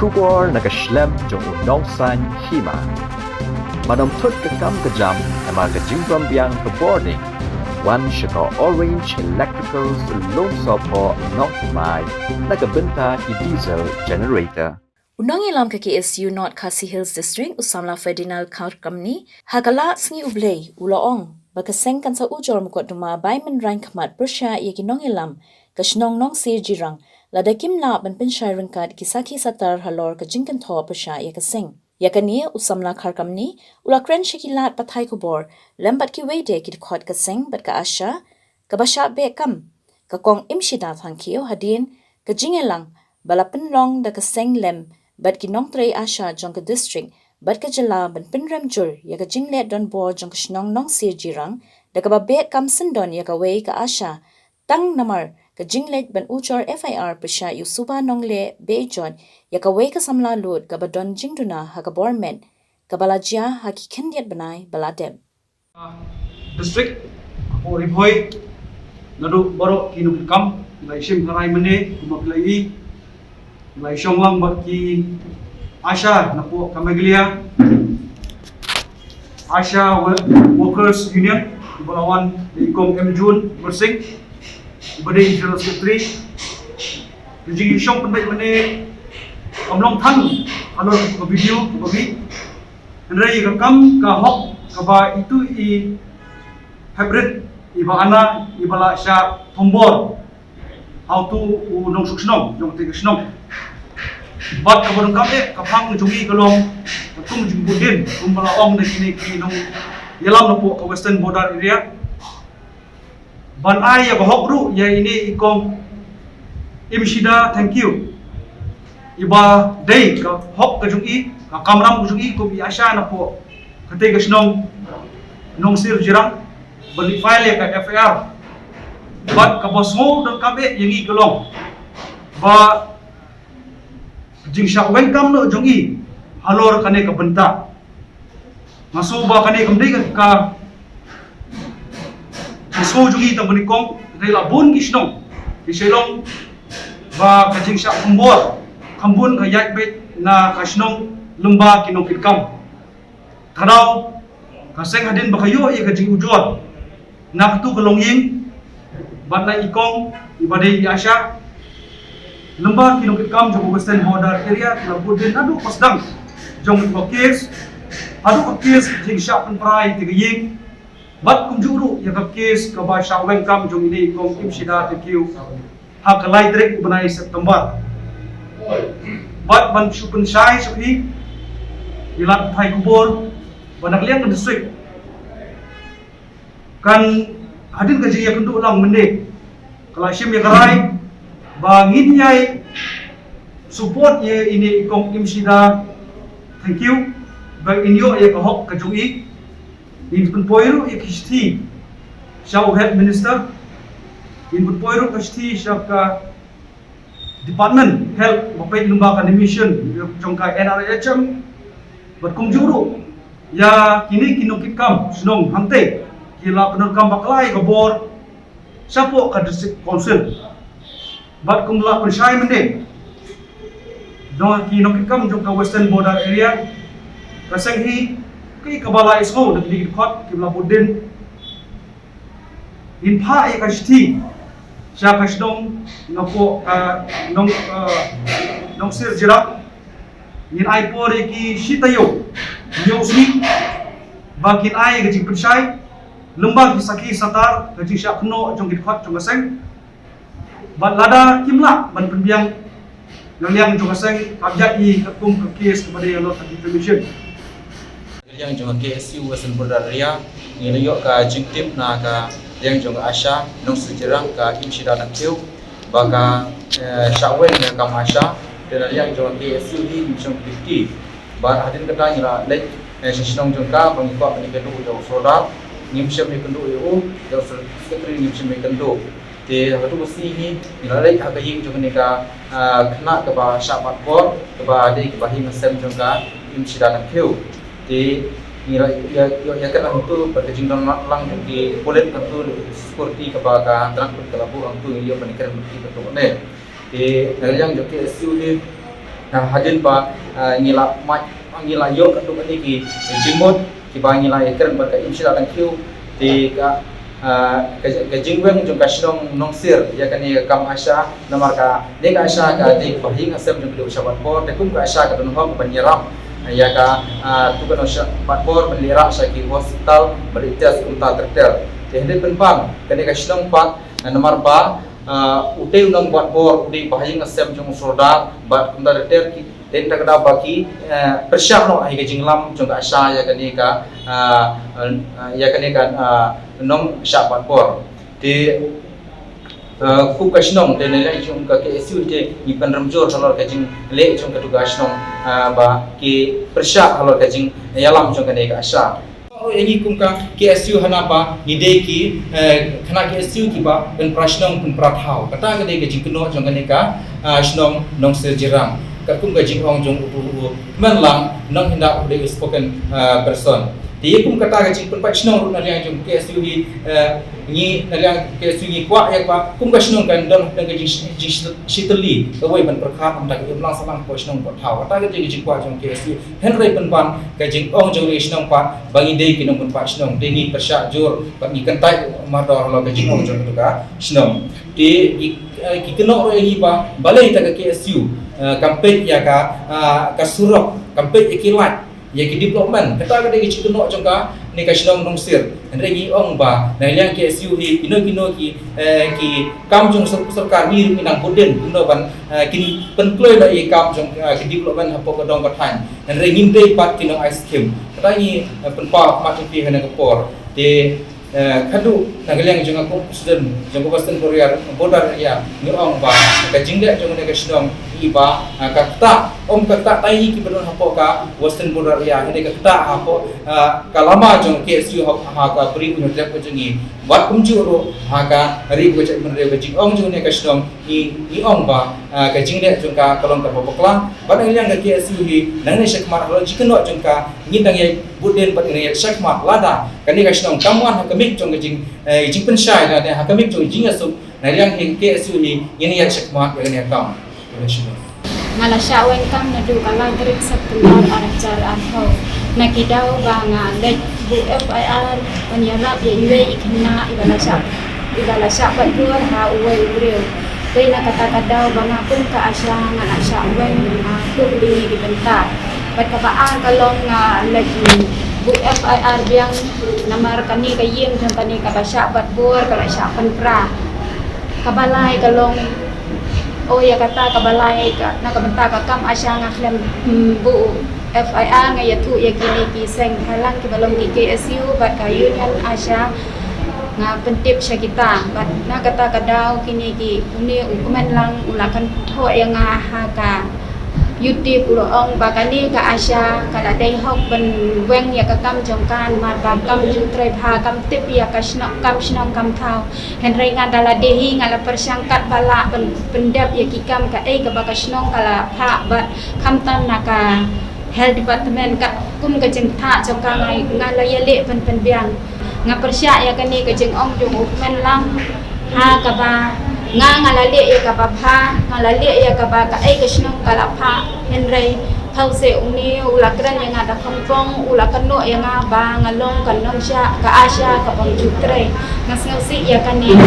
Kubor nakaslem jong unong san hima. Manamtut ka kam ka jam ama ka jingbam biang ka boarding. One shaka orange electrical long sopo nok mai nakabenta ki diesel generator. Unang ilam ka KSU North Khasi Hills District Usamla Ferdinand County Company hagala sngi ublei uloong bakaseng kan sa ujor mukot duma baiman rank mat persya yaki nong ilam kasnong nong sir jirang ladakim la ban penshai rangkat kisaki satar halor ka jingkan tho persya yakaseng yakani Usamla Khar Company ulakren shikilat pathai kubor lambat ki wede ki khot kaseng bat ka asha kabasha be kam ka kong imshida thangkio hadin ka jingelang balapen long da kaseng lem bat ki nong trei asha jong ka district bat ka jala ban pinram jur ya ka jingle don bo jong shnong nong sir jirang da ka ba be kam sindon ya ka wei ka asha tang namar ka jingle ban uchor FIR pasha yusuba nong le be jon ya ka wei ka samla lut ka ba don jingduna ha ka bormen ka balajia ha ki kendiat banai baladem district ko ribhoy nadu baro kinu kam lai shim karai mane kumaklai lai shonglang baki Asha napo Kamaglia Asha Workers Union Balawan di Ikom M Jun Bersing Bade General Secretary Jadi shong penbaik mane kamlong thang alor ko video ko bagi andai kam ka hok ka ba itu I hybrid iba ana ibala sha tombor how to unong suksnong jong te ksnong bat kabarang kami kapang jungi kalong tung jungbudin kumbala ong na kini kinong yalam na po ka western border area ban ay ya bahokru ya ini ikom imshida thank you iba day ka hok ka jungi ka kamram ka jungi ko bi asya na po kate kasnong nong sir jirang bali file ka FIR bat ka bosmo dan kami yangi kalong ba jing syak welcome no jongi halor kane ka benta masuba kane kamdai ka so jongi tang banikong rela bon kisnong kiselong ba ka jing syak kumbor kambun ka yak bet na kasnong lumba kinong kitkam tharaw kaseng hadin bakayo I ka jing ujor naktu kalongying bat na ikong ibadai asya lembar kinong kam jong western border area labudin adu pasdang jong ko case adu ko case jing syak pen prai tigaying bat kum juru ya ka case ka ba syak wen kam jong ini kong imshida tq ha ka lai direct banai September bat ban shupun shai shukhi ilat thai kubor banak liang district kan hadin ka jing ya kundu ulang mende kala shim ya karai bangin yai support ye ini kong imshida thank you bang inyo ye ka hok ka jungi in pun poiru ye kishti shau head minister in pun poiru kishti shau ka department health mapai lumba ka mission jong ka NRHM bat kum juru ya kini kinong kitkam snong hante kila penerkam baklai ka bor sapo ka district council bat kumla persyai mende dong ki nok kam jong ka western border area kaseng hi ki kabala isho dak di khot ki bla budin in pha e kashti sha kashdong napo nong sir jira in ai pore ki shitayo nyosni bakin ai ga jing persyai lembag ki saki satar ga jing sha khno jong ki khot jong kaseng bat lada kimla ban penbiang yang juga seng kabjat I kekum ke kes kepada yang lot information yang juga KSU Western Border Area ngiliyok ka jingtip na ka yang juga Asha nong sejarang ka imshida nak tiu baka syakwen ka Asha dan yang juga KSU di mission 50 bar hadin kata ngira lek sesnong juga pengikut penikedu do produk ngimsem ikendu eu do secretary ngimsem ikendu di hatu besi ini nilai harga yang juga nika kena keba syapat bor keba ada keba hing sem juga imshida nak tiu di nilai ya kan itu berkecing dan lang di polet itu seperti keba ka transport kelabu itu yang menikah betul betul ne di yang juga SU di hadin ba ngila yok atu ni ki jimot ki ba ngila ekran ba ka imsila dan kiu ti ka jingweng jong ka shnong nong sir ya kan ni kam asha namar ka ne ka asha ka ti bahing asem jong du sabat bor te kum ka asha ka don hom banyiram ya ka tu kan sabat bor melira sa ki hospital beritas unta terter te hede penpam kan ni ka shnong pak namar ba uteu nong bat bor di bahing asem jong soldat bat unta terter ki den tak da baki persyah no ai ka jinglam jong ka asha ya kan ni ka nong syabat bor di ku kasnong de nilai jung ka KSU de ni penramjor halor ka jing le jung ka tugas nong ba ki persya halor ka jing yalam jung ka ne ka asya ini kum ka KSU hana ba ni de ki khana KSU ki ba pen prasnong pen prathau kata ka de ka jing keno jung ka ne ka snong nong serjirang ka kum ka jing ong jung u man lang nong hinda de spoken person dia pun kata kacing penpat senong nak yang jom KSU ni nak yang KSU ni kuat ya pak kum kasnong kan dan kacing shitli away ban perkhat am tak ulang salang ko senong ko thau kata kacing kuat jom KSU henry penpan kacing ong jom senong pat bangi dei kinong penpat senong dei ni persyak jur bagi kentai mador lo kacing ong jom tu ka senong di ki kenok ro ni pa balai tak KSU campaign ya ka surok campaign ikilat ya ki development kata ka dei chi kenok jongka ni ka shnong nong sir andre gi ong ba na liang KSU hi kino ki kam jong sarkar ni minang boden kuno ban kin penkloi la i kam jong ki development hapo ka dong ka than andre ngin dei pat kinong ice cream kata ni penpa mat pi hana ka por de khadu nagaliang jong ko student jong ko Western border ya ni ong ba ka jingda jong ne ka shnong iba kata kata tai ki beron hapo ka Western border ya hede kata hapo kalama jong KSU ha ka pri ku trap ko jingi wat kumju ro ha ka ri ko chai menre jing ong jong ne ka shnong i ong ba ka jingda jong ka kalong ka popokla ban liang ka KSU hi nang ne shakmar ro jikno jong ka ni tang ye buden pat ne shakmar lada kani ka shnong kamwan ha kamik jong jing jing penshai da ha kamik jong jing asu na liang KSU hi ini ya shakmar ya ne kam ngala syaweng kam na du kalang terik sa tulang aracar anho nakidaw ba nga lek bu FIR panyarap ya iwe ikna ibala sya patur ha uwe ubreu kay nakatagadaw ba nga kung ka asya nga na syaweng kung di dibentar pat kabaan kalong nga lek bu FIR biang namar kani kayim jang kani kabasya patbur kala sya panpra kabalay kalong ya kata kabalay ka nakabenta ka kam asya nga klem bu FIR nga yatu ya kini ki seng halang ki balong ki KSU bat ka union asya nga pentip sya kita bat na kata kadaw kini ki uni ukumen lang ulakan tho yang nga ha ka YouTube uloong bakani ka asya kala dai hok ben weng ya ka kam jongkan mar ba kam jutrai pha kam tip ya ka snok kam thau henry ngandala dehi ngala persangkat bala ben pendap ya ki kam ka ka ba ka snong kala pha bat kam tan naka health department ka kum ka jeng tha jongka ngai ngala ya le pen biang nga persya ya kani ka jeng ong jong men lang ha ka ba ngalale ya kapapa ngalale ya kapaka ka snong kalapa henry hause uni ulakran yang ada kampung ulakan no yang ba ngalong kanong sya ka asya ka pangjutre ngasngsi ya kani